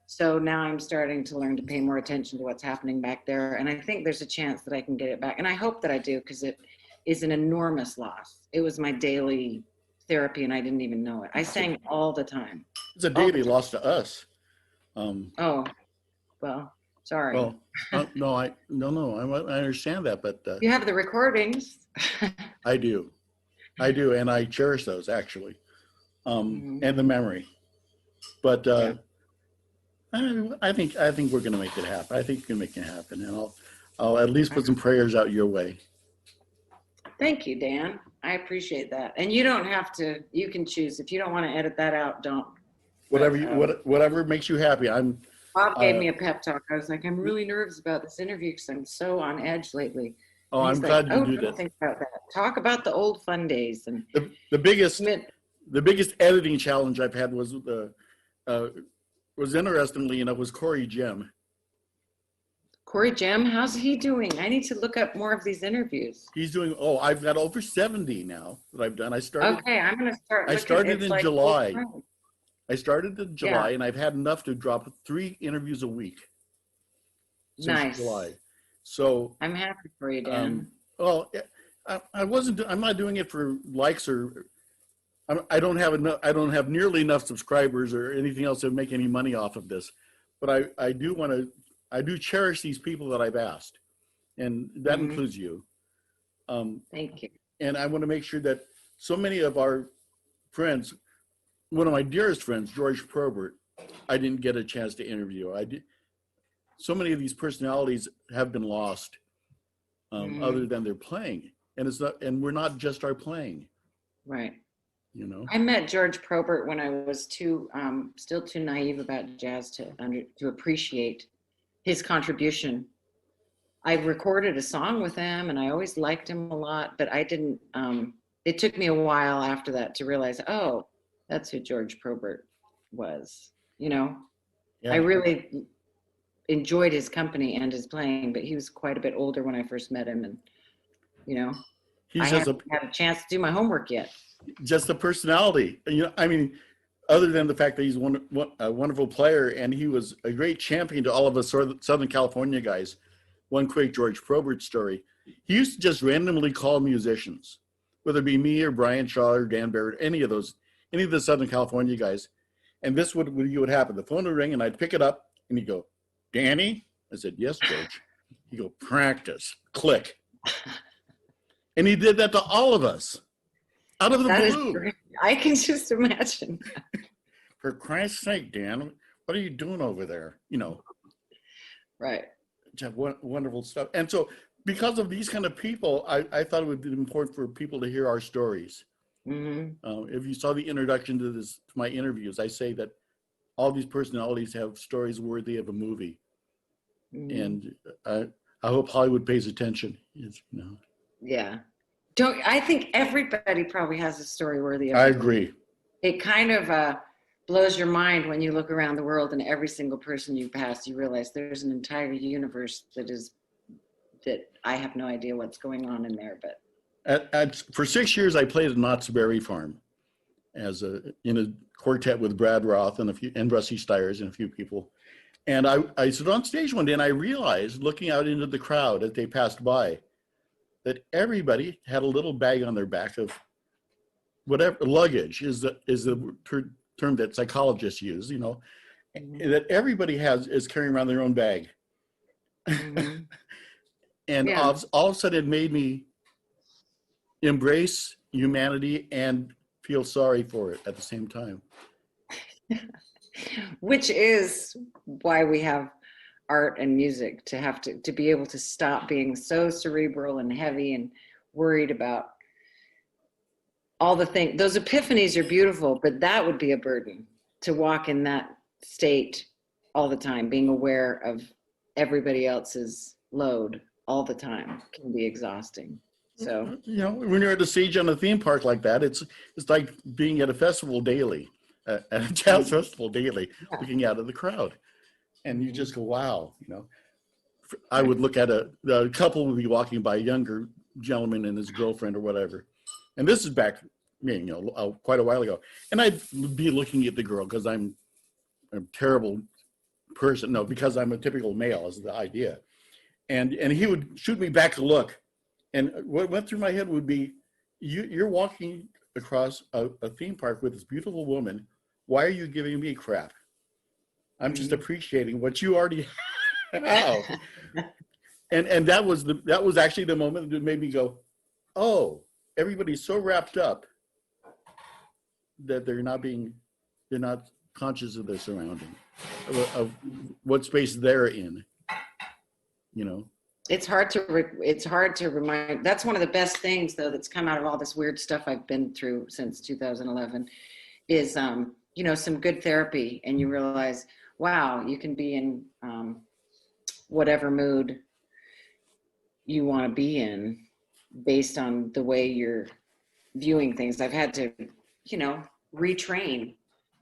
So now I'm starting to learn to pay more attention to what's happening back there. And I think there's a chance that I can get it back. And I hope that I do, because it is an enormous loss. It was my daily therapy and I didn't even know it. I sang all the time. It's a daily loss to us. Oh, well, Sorry. Well, no, I understand that, but You have the recordings. I do, and I cherish those actually, and the memory. But I think we're going to make it happen. I think you can make it happen, and I'll at least put some prayers out your way. Thank you, Dan. I appreciate that. And you don't have to. You can choose if you don't want to edit that out. Don't. Whatever makes you happy. Bob gave me a pep talk. I was like, I'm really nervous about this interview because I'm so on edge lately. Oh, I'm glad you do that. Think about that. Talk about the old fun days. And the biggest editing challenge I've had was interestingly enough was Corey Gem. Corey Gem, how's he doing? I need to look up more of these interviews. He's doing. Oh, I've got over 70 now that I've done. Okay, I'm going to start. I started in July. I started in July, and I've had enough to drop 3 interviews a week since July. So I'm happy for you, Dan. Well, I'm not doing it for likes or. I don't have enough. I don't have nearly enough subscribers or anything else to make any money off of this. But I do want to. I do cherish these people that I've asked, and that includes you. Thank you. And I want to make sure that so many of our friends, one of my dearest friends, George Probert, I didn't get a chance to interview. I did. So many of these personalities have been lost, other than their playing, and it's not. And we're not just our playing, right? You know. I met George Probert when I was still too naive about jazz to appreciate his contribution. I recorded a song with him and I always liked him a lot, but I didn't, it took me a while after that to realize, oh, that's who George Probert was, you know? Yeah. I really enjoyed in his playing, but he was quite a bit older when I first met him, and you know, I haven't had a chance to do my homework yet. Just the personality, you know. I mean, other than the fact that he's a wonderful player and he was a great champion to all of us Southern California guys. One quick George Probert story: he used to just randomly call musicians, whether it be me or Brian Shaw or Dan Barrett, any of the Southern California guys. And this would happen. The phone would ring and I'd pick it up and he'd go, "Danny?" I said, "Yes, George." He'd go, "Practice." Click. And he did that to all of us out of the blue. I can just imagine. For Christ's sake, Dan, what are you doing over there? You know. Right. Just wonderful stuff. And so because of these kind of people, I thought it would be important for people to hear our stories. If you saw the introduction to my interviews, I say that all these personalities have stories worthy of a movie. And I hope Hollywood pays attention. You know. Yeah. I think everybody probably has a story worthy of. I agree. It kind of blows your mind when you look around the world and every single person you pass, you realize there's an entire universe that I have no idea what's going on in there. But for 6 years, I played at Knott's Berry Farm in a quartet with Brad Roth and Rusty Stiers and a few people. And I stood on stage one day and I realized, looking out into the crowd as they passed by, that everybody had a little bag on their back of whatever luggage is the term that psychologists use, you know, that everybody is carrying around their own bag. And all of a sudden it made me embrace humanity and feel sorry for it at the same time. Which is why we have art and music, to be able to stop being so cerebral and heavy and worried about all the things. Those epiphanies are beautiful, but that would be a burden to walk in that state all the time. Being aware of everybody else's load all the time can be exhausting. So, you know, when you're at the stage on a theme park like that, it's like being at a festival daily, at a jazz festival daily, looking out at the crowd. And you just go, wow, you know. I would look at a couple would be walking by, a younger gentleman and his girlfriend or whatever. And this is back, you know, quite a while ago. And I'd be looking at the girl because I'm a terrible person. No, because I'm a typical male is the idea. And he would shoot me back a look. And what went through my head would be, you're walking across a theme park with this beautiful woman. Why are you giving me crap? I'm just appreciating what you already have. Wow. And that was actually the moment that made me go, oh, everybody's so wrapped up that they're not conscious of their surrounding, of what space they're in, you know. It's hard to remind. That's one of the best things, though, that's come out of all this weird stuff I've been through since 2011 is, some good therapy. And you realize, wow, you can be in whatever mood you want to be in based on the way you're viewing things. I've had to, retrain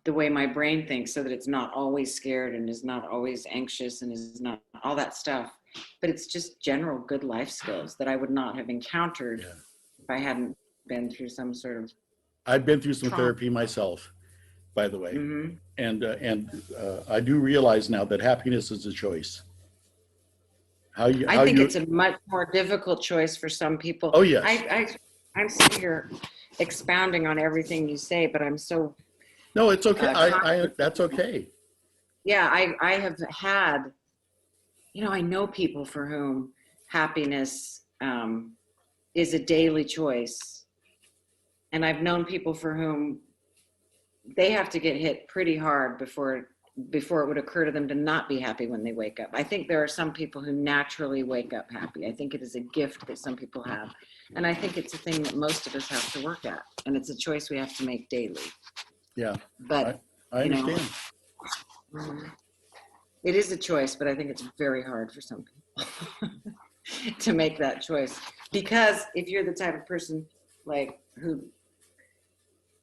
the way my brain thinks so that it's not always scared and is not always anxious and is not all that stuff. But it's just general good life skills that I would not have encountered if I hadn't been through some sort of. I've been through some trauma. therapy myself, by the way, Mm-hmm. and I do realize now that happiness is a choice. I think it's a much more difficult choice for some people. Oh yes. I'm sitting here expounding on everything you say, but I'm so. No, it's okay. That's okay. Yeah, I have had. I know people for whom happiness is a daily choice. And I've known people for whom they have to get hit pretty hard before it would occur to them to not be happy when they wake up. I think there are some people who naturally wake up happy. I think it is a gift that some people have. And I think it's a thing that most of us have to work at. And it's a choice we have to make daily. Yeah. But I understand. It is a choice, but I think it's very hard for some people to make that choice. Because if you're the type of person who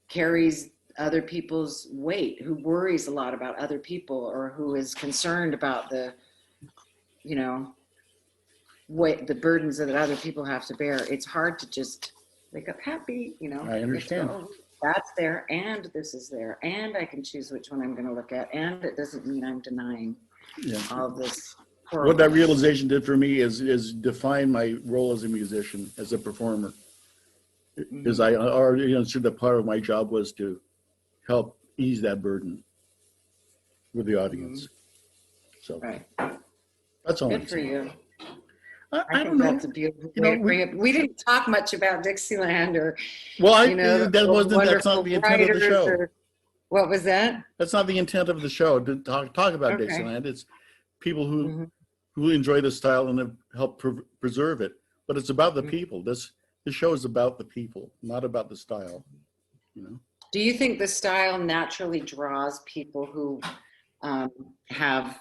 carries other people's weight, who worries a lot about other people, or who is concerned about the burdens that other people have to bear, it's hard to just wake up happy, I understand. That's there, and this is there, and I can choose which one I'm going to look at, and it doesn't mean I'm denying all of this. What that realization did for me is define my role as a musician, as a performer. Because I already understood that part of my job was to help ease that burden with the audience. So that's all. Good for you. I don't think know. That's a beautiful way to bring it. We didn't talk much about Dixieland or. That's not the intent of the show. What was that? That's not the intent of the show to talk about Dixieland. It's people who enjoy the style and have helped preserve it. But it's about the people. This show is about the people, not about the style. Do you think the style naturally draws people who have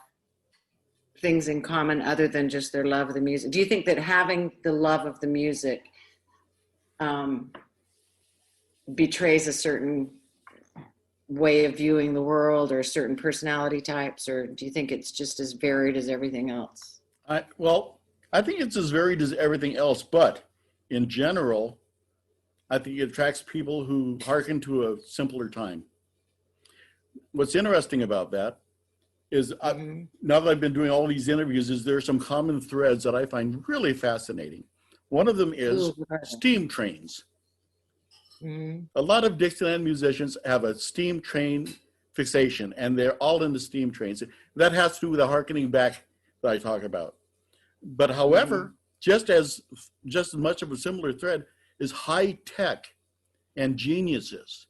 things in common other than just their love of the music? Do you think that having the love of the music betrays a certain way of viewing the world or certain personality types, or do you think it's just as varied as everything else? I think it's as varied as everything else, but in general, I think it attracts people who hearken to a simpler time. What's interesting about that is now that I've been doing all these interviews, is there are some common threads that I find really fascinating. One of them is steam trains. A lot of Dixieland musicians have a steam train fixation, and they're all into steam trains. That has to do with the hearkening back that I talk about. But however, just as much of a similar thread is high tech and geniuses.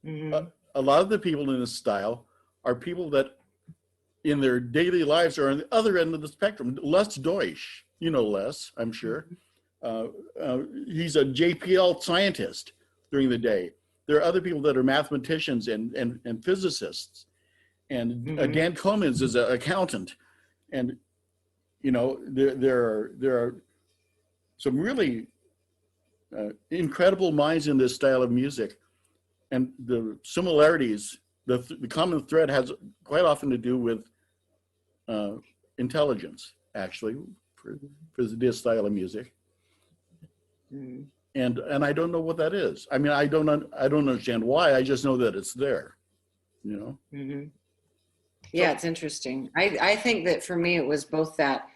A lot of the people in this style are people that in their daily lives are on the other end of the spectrum. Les Deutsch, Les, I'm sure. He's a JPL scientist during the day. There are other people that are mathematicians and physicists. And Dan Comins is an accountant. And, there are some really incredible minds in this style of music. And the similarities, the common thread has quite often to do with intelligence, actually, for this style of music. And I don't know what that is. I mean, I don't understand why. I just know that it's there. Yeah, it's interesting. I think that for me, it was both that,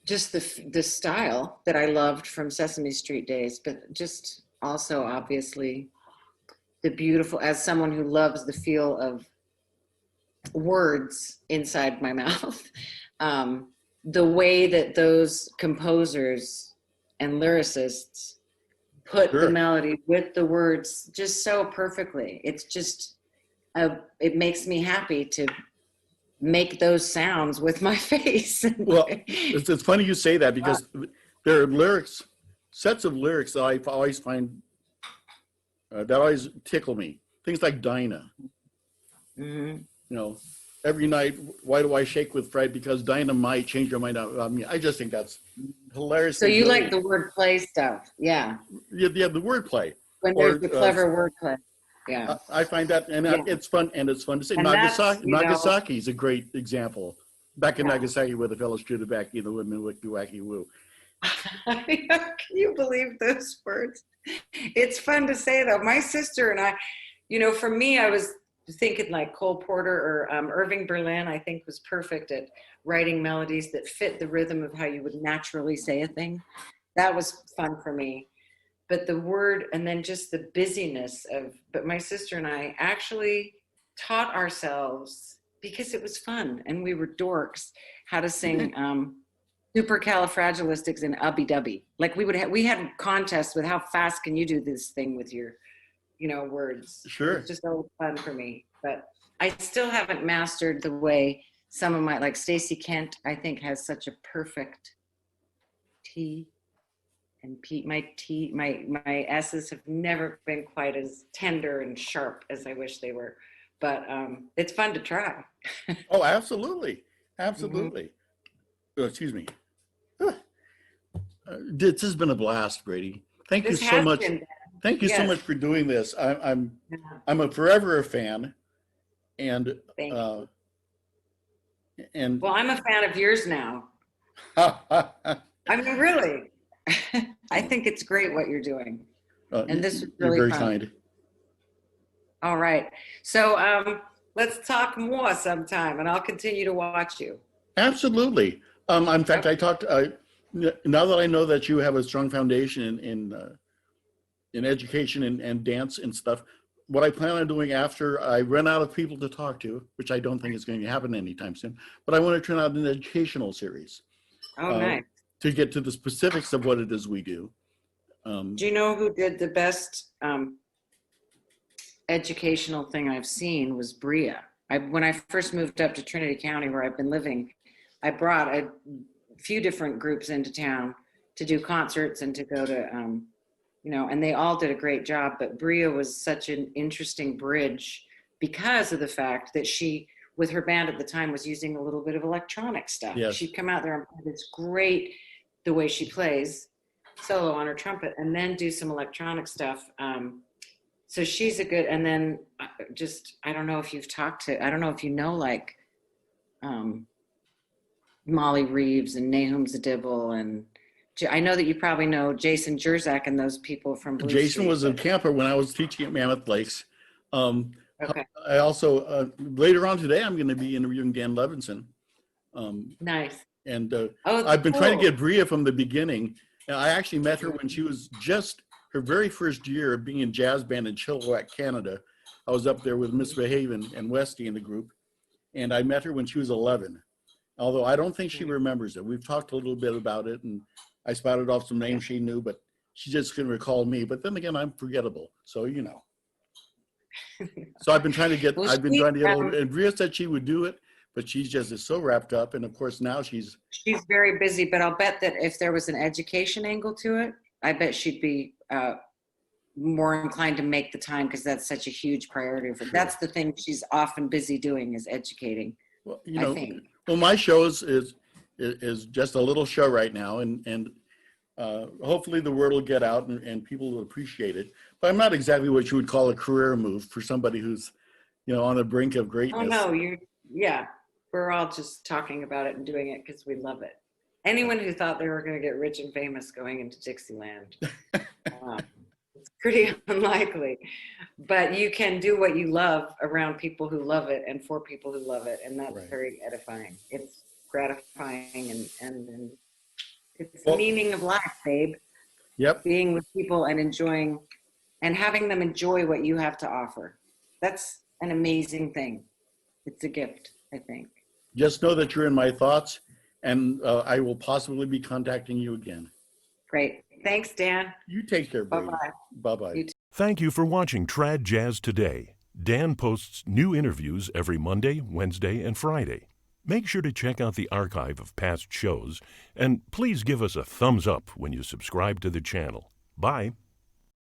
just the style that I loved from Sesame Street days, but just also obviously the beautiful, as someone who loves the feel of words inside my mouth, the way that those composers and lyricists put the Sure. melody with the words just so perfectly. It's just, it makes me happy to make those sounds with my face. Well, it's funny you say that because there are lyrics, sets of lyrics that I always find that always tickle me. Things like Dinah. Mhm. You know, every night, why do I shake with fright? Because Dinah might change your mind. I mean, I just think that's hilarious. So you like the word play stuff, yeah, Yeah, the wordplay. when Or there's the clever wordplay, yeah. I find that, and Yeah. it's fun, and it's fun to say. And that's, Nagasaki is a great example. Back in Yeah. Nagasaki, where the fellows shoot back, the women wicky wacky woo. Can you believe those words? It's fun to say though. My sister and I, for me, I was thinking like Cole Porter or Irving Berlin, I think was perfect at writing melodies that fit the rhythm of how you would naturally say a thing. That was fun for me. But the word, and then just the busyness but my sister and I actually taught ourselves, because it was fun and we were dorks, how to sing supercalifragilistics and ubby-dubby. Like we had contests with how fast can you do this thing with your, words. Sure. It's just always fun for me. But I still haven't mastered the way some of like Stacey Kent, I think, has such a perfect T and P. My S's have never been quite as tender and sharp as I wish they were. But it's fun to try. Oh, absolutely. Absolutely. Oh, excuse me. This has been a blast, Brady. Thank you so much. Thank you so much for doing this. I'm a forever fan, and Thank you. And well, I'm a fan of yours now. I mean, really, I think it's great what you're doing, and this is really you're very fun. kind. All right, so let's talk more sometime, and I'll continue to watch you. Absolutely. In fact, I talked. Now that I know that you have a strong foundation in education and dance and stuff, what I plan on doing after I run out of people to talk to, which I don't think is going to happen anytime soon, but I want to turn out an educational series. Oh, nice. To get to the specifics of what it is we do. Do you know who did the best educational thing I've seen was Bria. When I first moved up to Trinity County, where I've been living, I brought a few different groups into town to do concerts and to go to, and they all did a great job. But Bria was such an interesting bridge because of the fact that she, with her band at the time, was using a little bit of electronic stuff. Yes. She'd come out there and play this great, the way she plays solo on her trumpet, and then do some electronic stuff. So she's a good, and then I don't know if you've talked to, I don't know if you know, like Molly Reeves and Nahum Zadibel, and I know that you probably know Jason Jerzak and those people from Blue Jason Street. was a camper when I was teaching at Mammoth Lakes. Okay. I also, later on today, I'm going to be interviewing Dan Levinson. Nice. And Oh, I've been cool. trying to get Bria from the beginning. And I actually met her when she was just her very first year of being in jazz band in Chilliwack, Canada. I was up there with Miss Behaven and Westy in the group. And I met her when she was 11. Although I don't think she remembers it. We've talked a little bit about it, and I spouted off some names she knew, but she just couldn't recall me. But then again, I'm forgettable. So, So I've been trying to get, and Bria said she would do it, but she's just is so wrapped up. And of course, now she's very busy, but I'll bet that if there was an education angle to it, I bet she'd be more inclined to make the time, because that's such a huge priority for her. That's the thing she's often busy doing, is educating. Well, I think. Well, my show is just a little show right now, and hopefully the word will get out and people will appreciate it. But I'm not exactly what you would call a career move for somebody who's, on the brink of greatness. Oh no, we're all just talking about it and doing it because we love it. Anyone who thought they were going to get rich and famous going into Dixieland, it's pretty unlikely. But you can do what you love around people who love it and for people who love it, and that's very edifying. It's gratifying, and it's the meaning of life, babe. Yep. Being with people and enjoying and having them enjoy what you have to offer. That's an amazing thing. It's a gift, I think. Just know that you're in my thoughts. And I will possibly be contacting you again. Great. Thanks, Dan. You take care, Brady. Bye-bye. Bye-bye. You too. Thank you for watching Trad Jazz Today. Dan posts new interviews every Monday, Wednesday, and Friday. Make sure to check out the archive of past shows, and please give us a thumbs up when you subscribe to the channel. Bye.